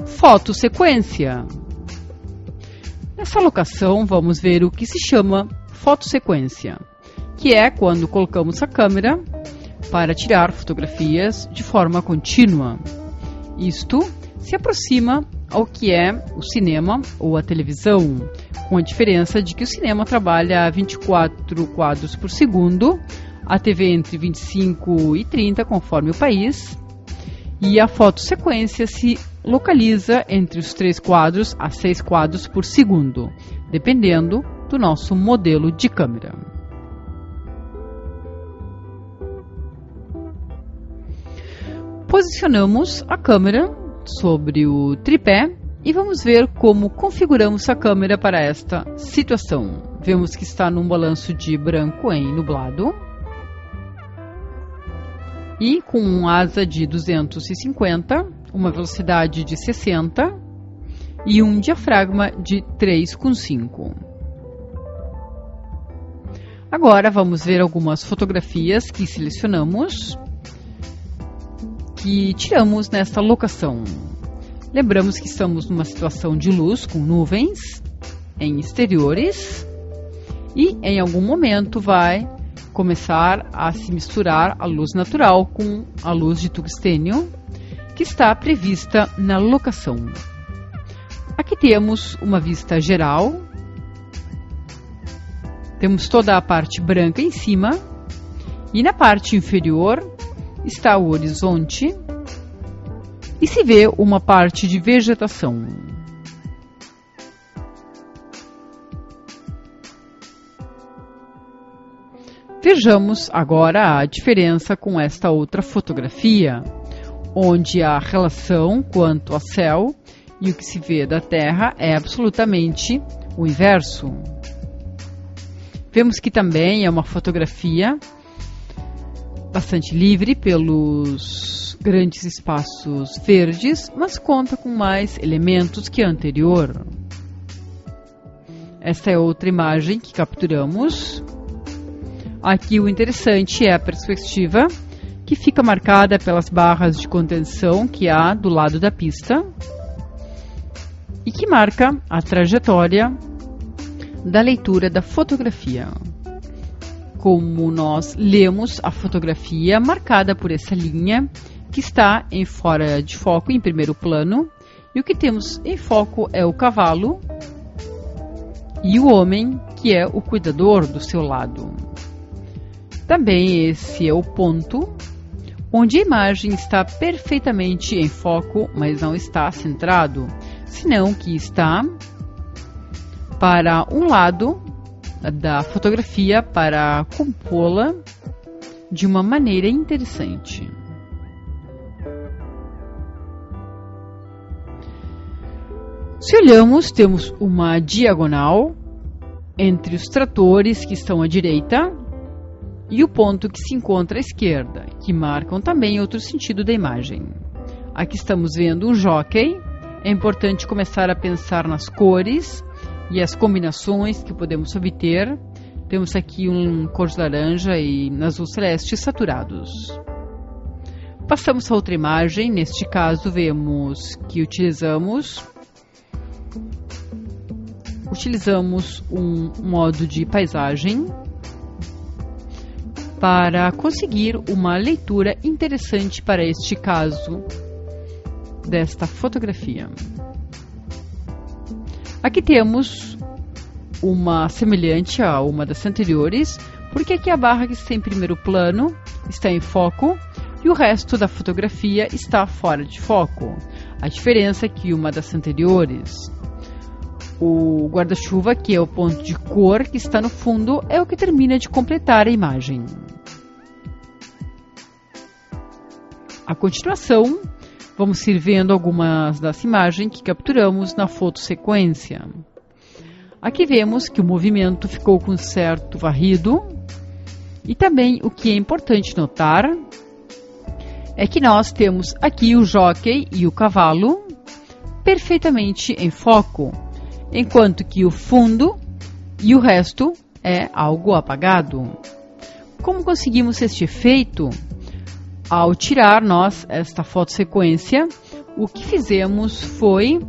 Fotossequência. Nessa locação, vamos ver o que se chama fotossequência, que é quando colocamos a câmera para tirar fotografias de forma contínua. Isto se aproxima ao que é o cinema ou a televisão, com a diferença de que o cinema trabalha a 24 quadros por segundo, a TV entre 25 e 30, conforme o país, e a fotossequência se localiza entre os 3 quadros a 6 quadros por segundo, dependendo do nosso modelo de câmera. Posicionamos a câmera sobre o tripé e vamos ver como configuramos a câmera para esta situação. Vemos que está num balanço de branco em nublado e com um asa de 250, uma velocidade de 60 e um diafragma de 3,5. Agora vamos ver algumas fotografias que selecionamos, que tiramos nesta locação. Lembramos que estamos numa situação de luz com nuvens em exteriores e em algum momento vai começar a se misturar a luz natural com a luz de tungstênio que está prevista na locação. Aqui temos uma vista geral, temos toda a parte branca em cima e na parte inferior está o horizonte e se vê uma parte de vegetação. Vejamos agora a diferença com esta outra fotografia, onde a relação quanto ao céu e o que se vê da Terra é absolutamente o inverso. Vemos que também é uma fotografia bastante livre pelos grandes espaços verdes, mas conta com mais elementos que a anterior. Esta é outra imagem que capturamos. Aqui o interessante é a perspectiva, que fica marcada pelas barras de contenção que há do lado da pista e que marca a trajetória da leitura da fotografia. Como nós lemos a fotografia marcada por essa linha que está em fora de foco em primeiro plano, e o que temos em foco é o cavalo e o homem, que é o cuidador do seu lado. Também esse é o ponto onde a imagem está perfeitamente em foco, mas não está centrado, senão que está para um lado da fotografia para compô-la de uma maneira interessante. Se olhamos, temos uma diagonal entre os tratores que estão à direita e o ponto que se encontra à esquerda, que marcam também outro sentido da imagem. Aqui estamos vendo um jockey. É importante começar a pensar nas cores e as combinações que podemos obter. Temos aqui um cor de laranja e azul celeste saturados. Passamos a outra imagem. Neste caso, vemos que utilizamos um modo de paisagem para conseguir uma leitura interessante para este caso desta fotografia. Aqui temos uma semelhante a uma das anteriores, porque aqui a barra que está em primeiro plano está em foco e o resto da fotografia está fora de foco. A diferença é que uma das anteriores, o guarda-chuva, que é o ponto de cor que está no fundo, é o que termina de completar a imagem. A continuação, vamos ir vendo algumas das imagens que capturamos na fotossequência. Aqui vemos que o movimento ficou com certo varrido e também o que é importante notar é que nós temos aqui o jockey e o cavalo perfeitamente em foco, enquanto que o fundo e o resto é algo apagado. Como conseguimos este efeito? Ao tirar nós esta fotossequência, o que fizemos foi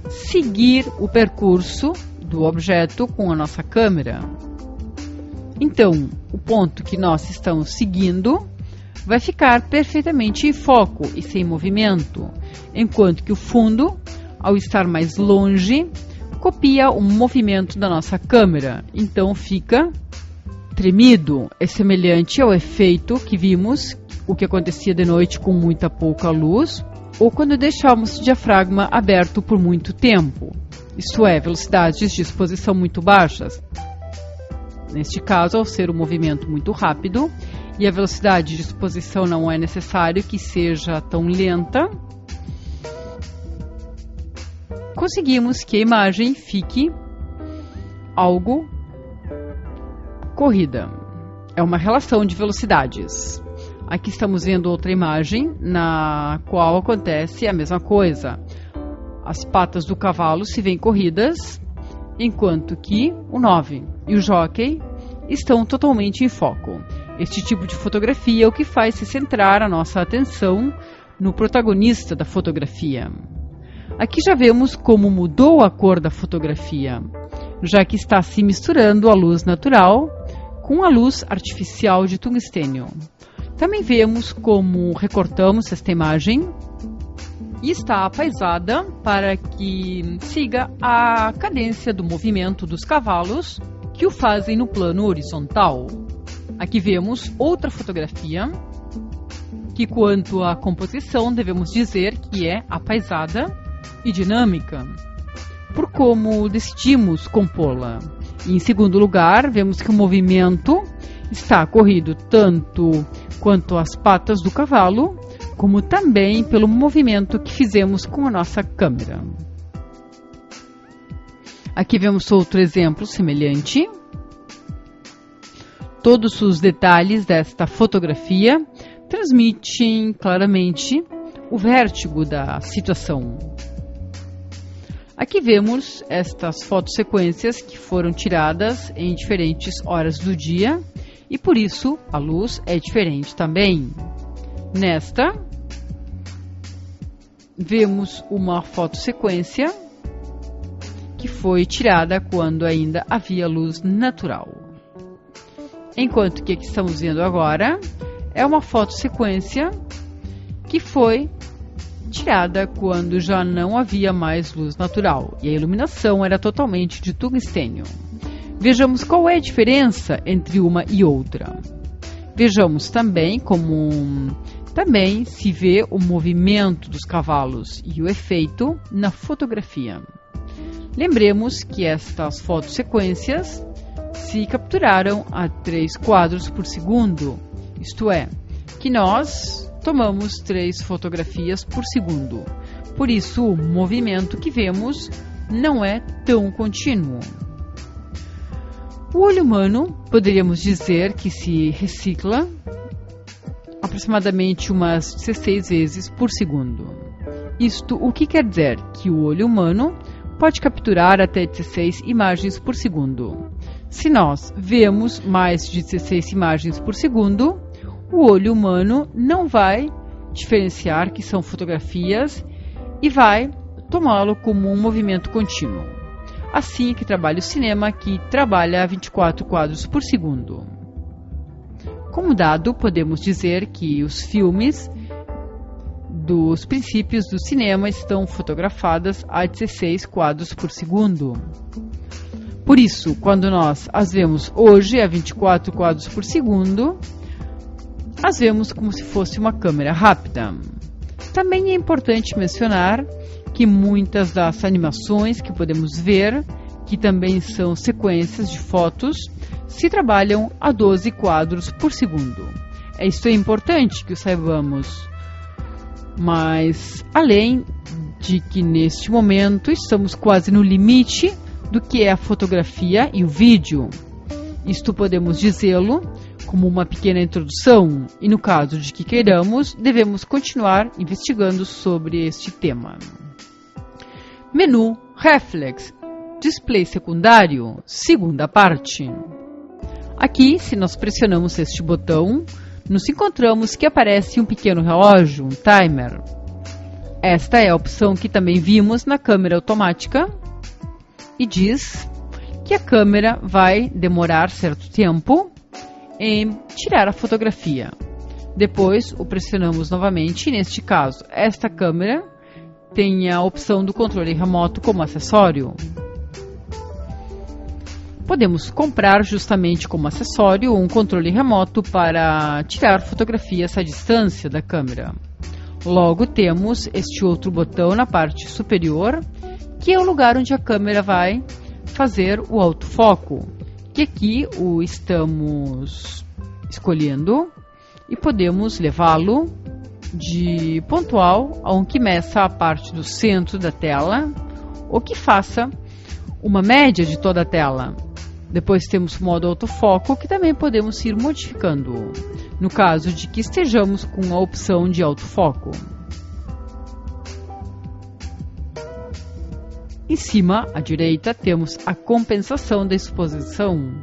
seguir o percurso do objeto com a nossa câmera. Então, o ponto que nós estamos seguindo vai ficar perfeitamente em foco e sem movimento, enquanto que o fundo, ao estar mais longe, copia o movimento da nossa câmera, então fica tremido. É semelhante ao efeito que vimos, o que acontecia de noite com muita pouca luz, ou quando deixamos o diafragma aberto por muito tempo, isto é, velocidades de exposição muito baixas. Neste caso, ao ser um movimento muito rápido e a velocidade de exposição não é necessário que seja tão lenta, conseguimos que a imagem fique algo corrida. É uma relação de velocidades. Aqui estamos vendo outra imagem na qual acontece a mesma coisa. As patas do cavalo se veem corridas, enquanto que o 9 e o jockey estão totalmente em foco. Este tipo de fotografia é o que faz se centrar a nossa atenção no protagonista da fotografia. Aqui já vemos como mudou a cor da fotografia, já que está se misturando a luz natural com a luz artificial de tungstênio. Também vemos como recortamos esta imagem e está apaisada para que siga a cadência do movimento dos cavalos que o fazem no plano horizontal. Aqui vemos outra fotografia que, quanto à composição, devemos dizer que é apaisada e dinâmica, por como decidimos compô-la. Em segundo lugar, vemos que o movimento está corrido tanto quanto as patas do cavalo, como também pelo movimento que fizemos com a nossa câmera. Aqui vemos outro exemplo semelhante. Todos os detalhes desta fotografia transmitem claramente o vértigo da situação. Aqui vemos estas fotossequências que foram tiradas em diferentes horas do dia e por isso a luz é diferente também. Nesta, vemos uma fotossequência que foi tirada quando ainda havia luz natural. Enquanto que a que estamos vendo agora é uma fotossequência que foi tirada quando já não havia mais luz natural e a iluminação era totalmente de tungstênio. Vejamos qual é a diferença entre uma e outra. Vejamos também como também se vê o movimento dos cavalos e o efeito na fotografia. Lembremos que estas fotossequências se capturaram a 3 quadros por segundo, isto é, que nós tomamos 3 fotografias por segundo. Por isso, o movimento que vemos não é tão contínuo. O olho humano, poderíamos dizer que se recicla aproximadamente umas 16 vezes por segundo. Isto o que quer dizer? Que o olho humano pode capturar até 16 imagens por segundo. Se nós vemos mais de 16 imagens por segundo, o olho humano não vai diferenciar que são fotografias e vai tomá-lo como um movimento contínuo. Assim que trabalha o cinema, que trabalha a 24 quadros por segundo. Como dado, podemos dizer que os filmes dos princípios do cinema estão fotografados a 16 quadros por segundo. Por isso, quando nós as vemos hoje a 24 quadros por segundo, as vemos como se fosse uma câmera rápida. Também é importante mencionar que muitas das animações que podemos ver, que também são sequências de fotos, se trabalham a 12 quadros por segundo. Isso é importante que o saibamos. Mas, além de que neste momento estamos quase no limite do que é a fotografia e o vídeo. Isto podemos dizê-lo como uma pequena introdução e, no caso de que queiramos, devemos continuar investigando sobre este tema. Menu Reflex, display secundário, segunda parte. Aqui, se nós pressionamos este botão, nos encontramos que aparece um pequeno relógio, um timer. Esta é a opção que também vimos na câmera automática e diz que a câmera vai demorar certo tempo em tirar a fotografia. Depois o pressionamos novamente e neste caso esta câmera tem a opção do controle remoto como acessório. Podemos comprar justamente como acessório um controle remoto para tirar fotografias à distância da câmera. Logo temos este outro botão na parte superior, que é o lugar onde a câmera vai fazer o autofoco, que aqui o estamos escolhendo e podemos levá-lo de pontual a um que meça a parte do centro da tela ou que faça uma média de toda a tela. Depois temos o modo autofoco, que também podemos ir modificando, no caso de que estejamos com a opção de autofoco. Em cima, à direita, temos a compensação da exposição.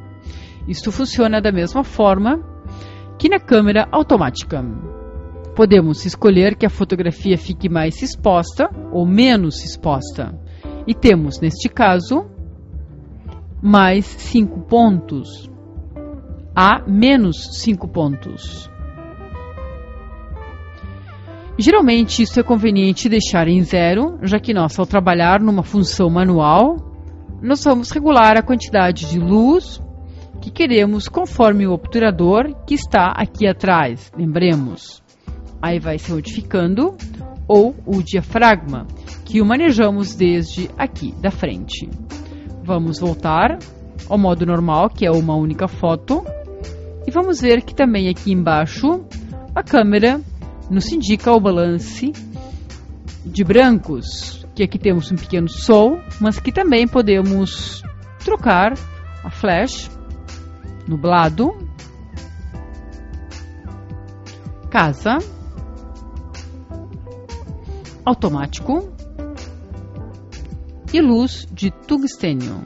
Isto funciona da mesma forma que na câmera automática. Podemos escolher que a fotografia fique mais exposta ou menos exposta. E temos, neste caso, mais 5 pontos a menos 5 pontos. Geralmente isso é conveniente deixar em 0, já que nós, ao trabalhar numa função manual, nós vamos regular a quantidade de luz que queremos conforme o obturador que está aqui atrás, lembremos. Aí vai se modificando, ou o diafragma, que o manejamos desde aqui da frente. Vamos voltar ao modo normal, que é uma única foto, e vamos ver que também aqui embaixo a câmera nos indica o balance de brancos, que aqui temos um pequeno sol, mas que também podemos trocar a flash, nublado, casa, automático e luz de tungstênio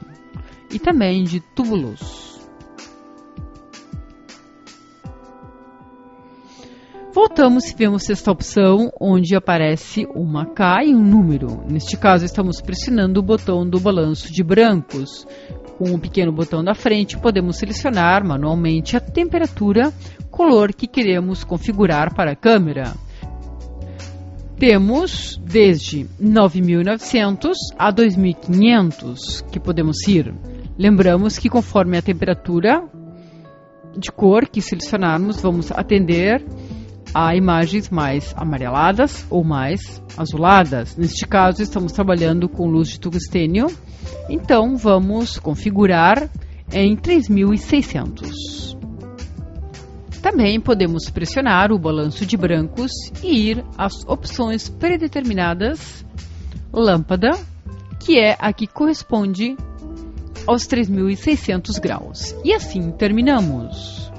e também de tubo-luz. Voltamos e vemos esta opção onde aparece uma K e um número. Neste caso estamos pressionando o botão do balanço de brancos. Com um pequeno botão da frente podemos selecionar manualmente a temperatura, color que queremos configurar para a câmera. Temos desde 9.900 a 2.500 que podemos ir. Lembramos que conforme a temperatura de cor que selecionarmos, vamos atender a imagens mais amareladas ou mais azuladas. Neste caso, estamos trabalhando com luz de tungstênio, então vamos configurar em 3.600. Também podemos pressionar o balanço de brancos e ir às opções predeterminadas, lâmpada, que é a que corresponde aos 3.600 graus. E assim terminamos.